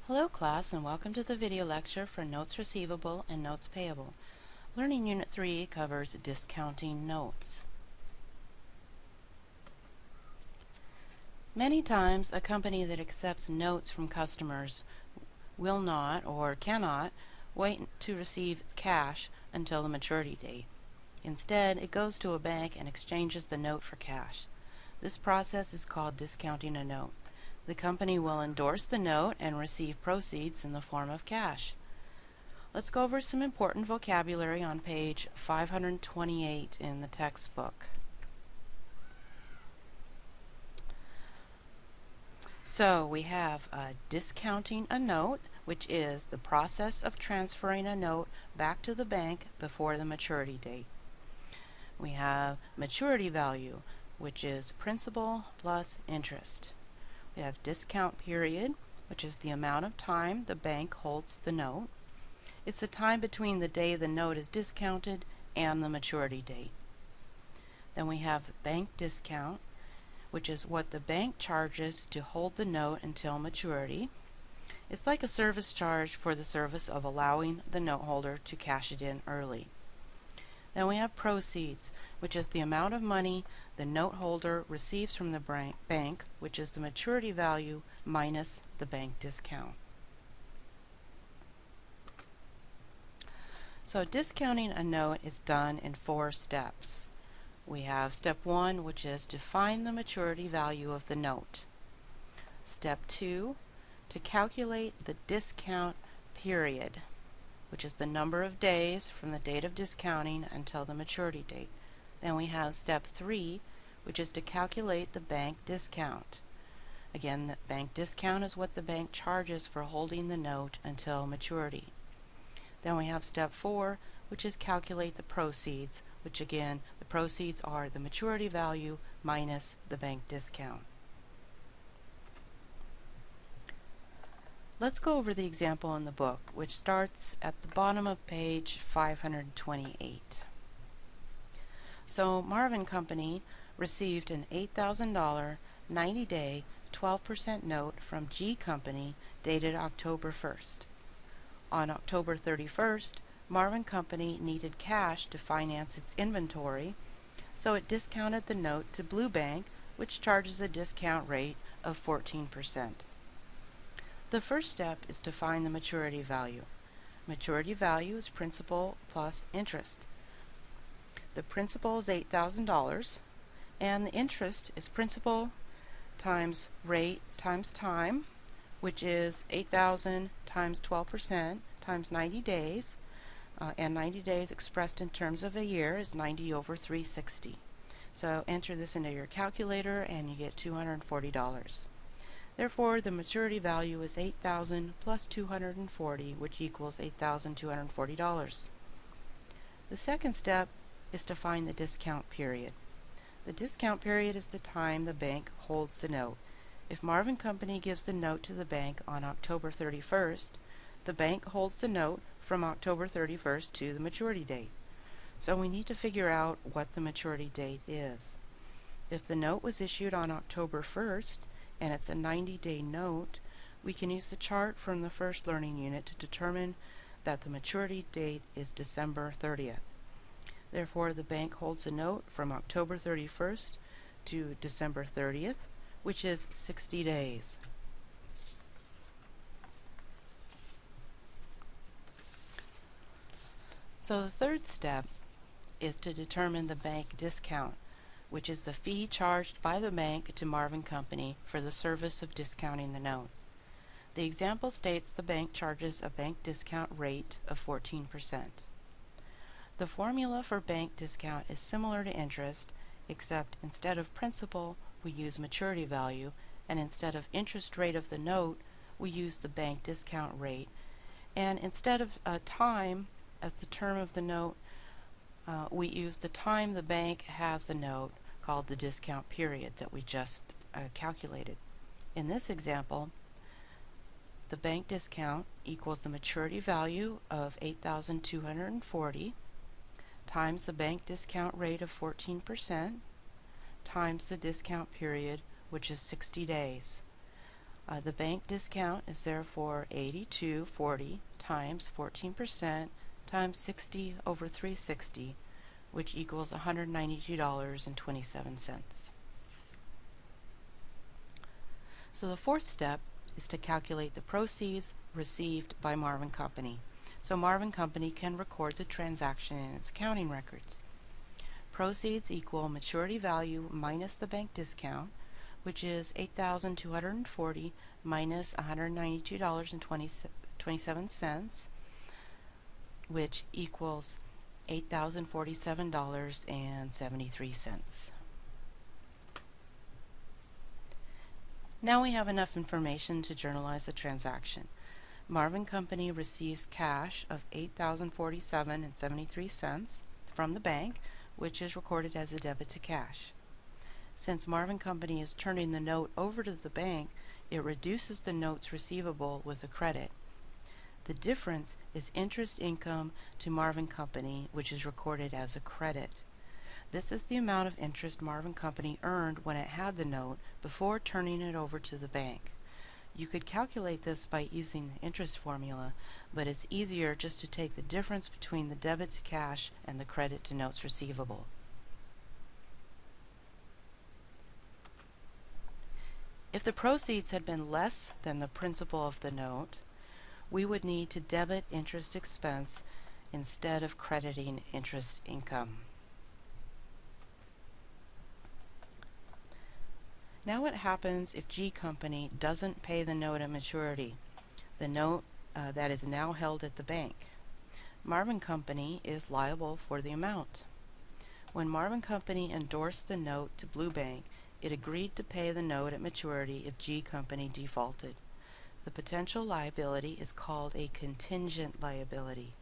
Hello class, and welcome to the video lecture for Notes Receivable and Notes Payable. Learning Unit 3 covers discounting notes. Many times a company that accepts notes from customers will not or cannot wait to receive its cash until the maturity date. Instead, it goes to a bank and exchanges the note for cash. This process is called discounting a note. The company will endorse the note and receive proceeds in the form of cash. Let's go over some important vocabulary on page 528 in the textbook. So we have discounting a note, which is the process of transferring a note back to the bank before the maturity date. We have maturity value, which is principal plus interest. We have discount period, which is the amount of time the bank holds the note. It's the time between the day the note is discounted and the maturity date. Then we have bank discount, which is what the bank charges to hold the note until maturity. It's like a service charge for the service of allowing the note holder to cash it in early. Then we have proceeds, which is the amount of money the note holder receives from the bank, which is the maturity value minus the bank discount. So discounting a note is done in 4 steps. We have step 1, which is to find the maturity value of the note. Step 2, to calculate the discount period, which is the number of days from the date of discounting until the maturity date. Then we have step 3, which is to calculate the bank discount. Again, the bank discount is what the bank charges for holding the note until maturity. Then we have step 4, which is calculate the proceeds, which again, the proceeds are the maturity value minus the bank discount. Let's go over the example in the book, which starts at the bottom of page 528. So Marvin Company received an $8,000 90-day 12% note from G Company dated October 1st. On October 31st, Marvin Company needed cash to finance its inventory, so it discounted the note to Blue Bank, which charges a discount rate of 14%. The first step is to find the maturity value. Maturity value is principal plus interest. The principal is $8,000, and the interest is principal times rate times time, which is 8,000 times 12% times 90 days, and 90 days expressed in terms of a year is 90 over 360. So enter this into your calculator and you get $240. Therefore, the maturity value is 8,000 plus 240, which equals $8,240. The second step is to find the discount period. The discount period is the time the bank holds the note. If Marvin Company gives the note to the bank on October 31st, the bank holds the note from October 31st to the maturity date. So we need to figure out what the maturity date is. If the note was issued on October 1st, and it's a 90-day note, we can use the chart from the first learning unit to determine that the maturity date is December 30th. Therefore, the bank holds a note from October 31st to December 30th, which is 60 days. So the third step is to determine the bank discount, which is the fee charged by the bank to Marvin Company for the service of discounting the note. The example states the bank charges a bank discount rate of 14%. The formula for bank discount is similar to interest, except instead of principal, we use maturity value, and instead of interest rate of the note, we use the bank discount rate. And instead of time as the term of the note, we use the time the bank has the note, called the discount period that we just calculated. In this example, the bank discount equals the maturity value of 8,240 times the bank discount rate of 14% times the discount period, which is 60 days. The bank discount is therefore $82.40 times 14% times 60 over 360, which equals $192.27. So the fourth step is to calculate the proceeds received by Marvin Company, so Marvin Company can record the transaction in its accounting records. Proceeds equal maturity value minus the bank discount, which is $8,240 minus $192.27, which equals $8,047.73. Now we have enough information to journalize the transaction. Marvin Company receives cash of $8,047.73 from the bank, which is recorded as a debit to cash. Since Marvin Company is turning the note over to the bank, it reduces the notes receivable with a credit. The difference is interest income to Marvin Company, which is recorded as a credit. This is the amount of interest Marvin Company earned when it had the note before turning it over to the bank. You could calculate this by using the interest formula, but it's easier just to take the difference between the debit to cash and the credit to notes receivable. If the proceeds had been less than the principal of the note, we would need to debit interest expense instead of crediting interest income. Now what happens if G Company doesn't pay the note at maturity, the note that is now held at the bank? Marvin Company is liable for the amount. When Marvin Company endorsed the note to Blue Bank, it agreed to pay the note at maturity if G Company defaulted. The potential liability is called a contingent liability.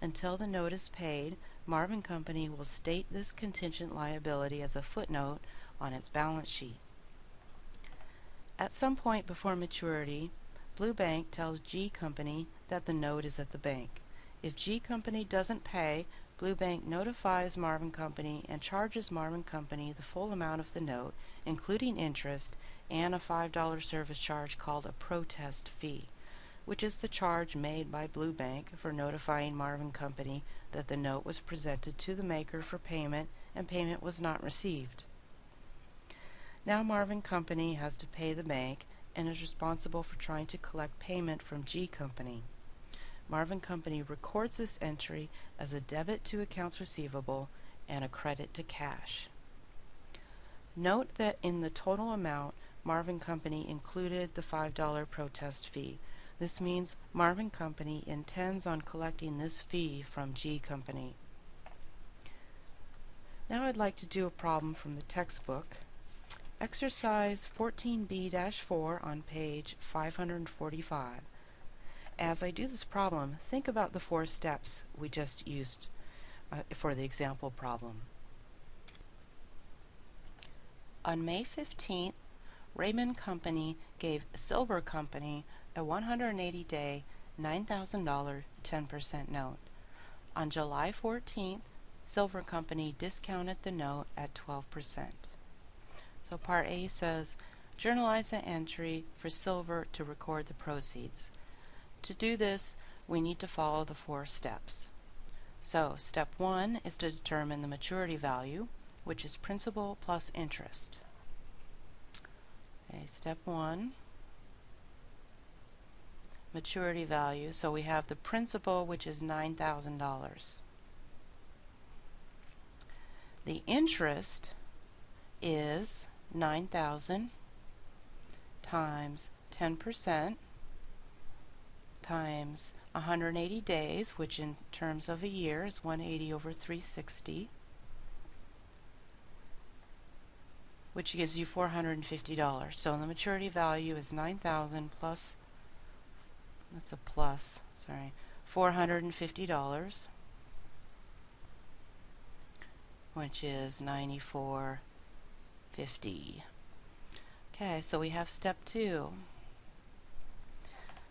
Until the note is paid, Marvin Company will state this contingent liability as a footnote on its balance sheet. At some point before maturity, Blue Bank tells G Company that the note is at the bank. If G Company doesn't pay, Blue Bank notifies Marvin Company and charges Marvin Company the full amount of the note, including interest, and a $5 service charge called a protest fee, which is the charge made by Blue Bank for notifying Marvin Company that the note was presented to the maker for payment and payment was not received. Now Marvin Company has to pay the bank and is responsible for trying to collect payment from G Company. Marvin Company records this entry as a debit to accounts receivable and a credit to cash. Note that in the total amount, Marvin Company included the $5 protest fee. This means Marvin Company intends on collecting this fee from G Company. Now I'd like to do a problem from the textbook. Exercise 14B-4 on page 545. As I do this problem, think about the 4 steps we just used for the example problem. On May 15th, Raymond Company gave Silver Company a 180-day, $9,000 10% note. On July 14th, Silver Company discounted the note at 12%. So part A says, journalize the entry for Silver to record the proceeds. To do this, we need to follow the 4 steps. So, step 1 is to determine the maturity value, which is principal plus interest. Okay, step 1, maturity value. So we have the principal, which is $9,000. The interest is $9,000 times 10% times 180 days, which in terms of a year is 180 over 360, which gives you $450. So the maturity value is $9,000 plus, that's a plus, sorry, $450, which is $94.50. Okay, so we have step 2.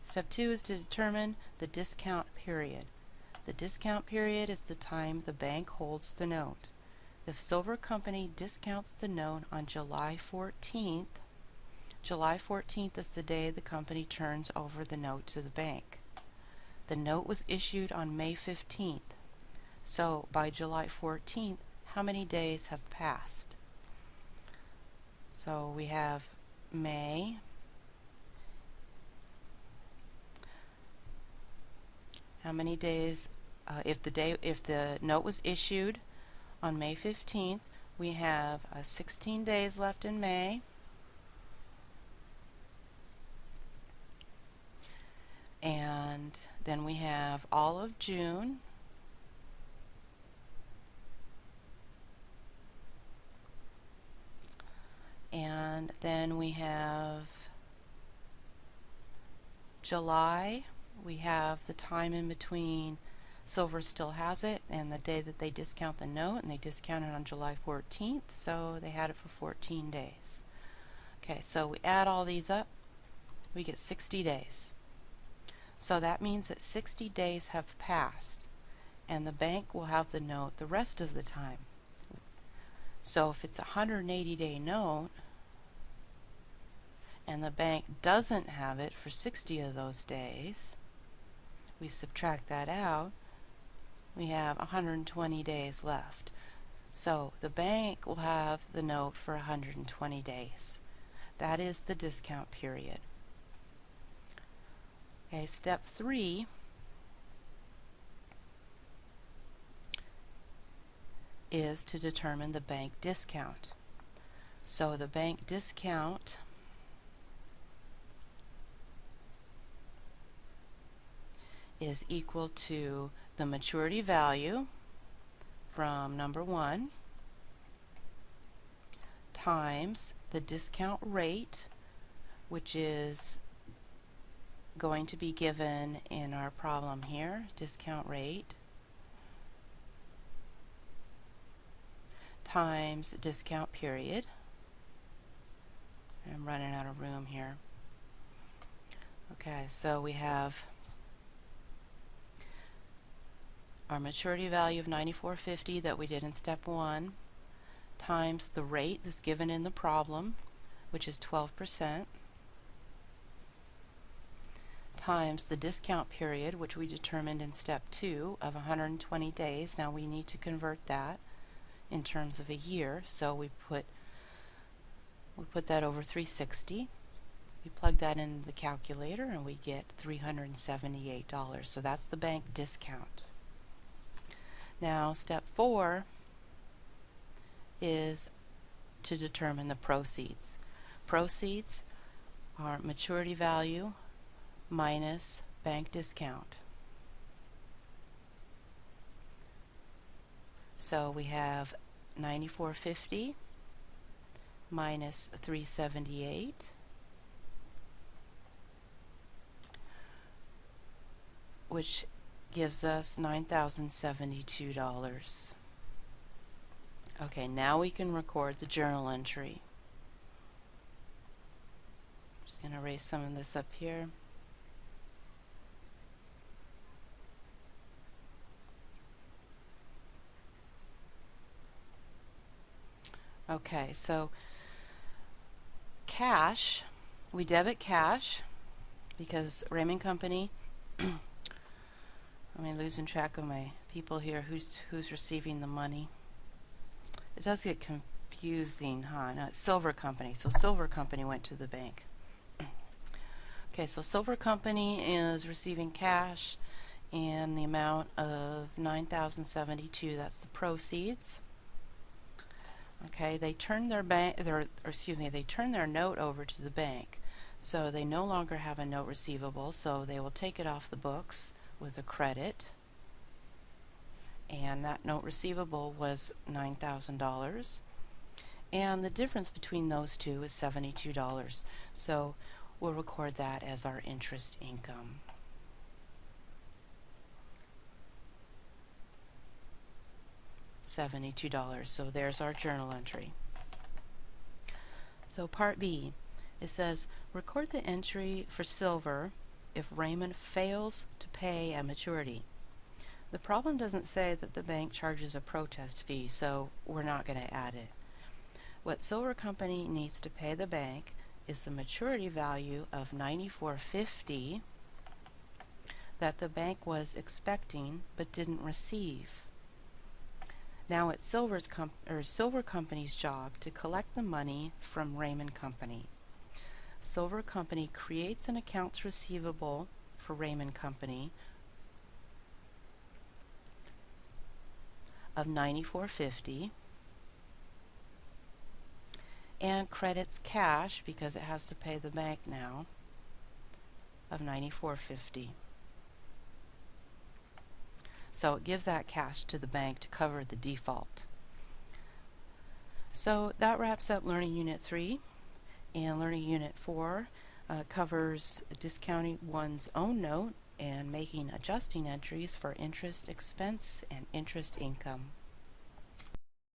Step 2 is to determine the discount period. The discount period is the time the bank holds the note. If Silver Company discounts the note on July 14th, July 14th is the day the company turns over the note to the bank. The note was issued on May 15th. So by July 14th, how many days have passed? So we have May, how many days, if the note was issued on May 15th, we have 16 days left in May, and then we have all of June, and then we have July. We have the time in between Silver still has it and the day that they discount the note, and they discount it on July 14th, so they had it for 14 days. Okay, so we add all these up, we get 60 days. So that means that 60 days have passed, and the bank will have the note the rest of the time. So if it's a 180-day note, and the bank doesn't have it for 60 of those days, we subtract that out, we have 120 days left. So the bank will have the note for 120 days. That is the discount period. Okay, step 3 is to determine the bank discount. So the bank discount is equal to the maturity value from number 1 times the discount rate, which is going to be given in our problem here, discount rate, times discount period. I'm running out of room here. Okay, so we have our maturity value of $94.50 that we did in step 1 times the rate that's given in the problem, which is 12%, times the discount period, which we determined in step 2 of 120 days. Now we need to convert that in terms of a year, so we put that over 360. We plug that in the calculator and we get $378. So that's the bank discount. Now step 4 is to determine the proceeds. Proceeds are maturity value minus bank discount. So we have $94.50 minus $378, which gives us $9,072. Okay, now we can record the journal entry. I'm just going to erase some of this up here. Okay, so cash, we debit cash because Raymond Company, I'm losing track of my people here, who's receiving the money. It does get confusing, huh? No, it's Silver Company. So Silver Company went to the bank. Okay, so Silver Company is receiving cash in the amount of $9,072. That's the proceeds. Okay, they turn their they turn their note over to the bank. So they no longer have a note receivable, so they will take it off the books with a credit. And that note receivable was $9,000. And the difference between those two is $72. So we'll record that as our interest income. $72. So there's our journal entry. So part B, it says record the entry for Silver if Raymond fails to pay at maturity. The problem doesn't say that the bank charges a protest fee, so we're not going to add it. What Silver Company needs to pay the bank is the maturity value of $94.50 that the bank was expecting but didn't receive. Now it's Silver Company's job to collect the money from Raymond Company. Silver Company creates an accounts receivable for Raymond Company of $94.50 and credits cash, because it has to pay the bank now, of $94.50. So it gives that cash to the bank to cover the default. So that wraps up Learning Unit 3, and Learning Unit 4 covers discounting one's own note and making adjusting entries for interest expense and interest income.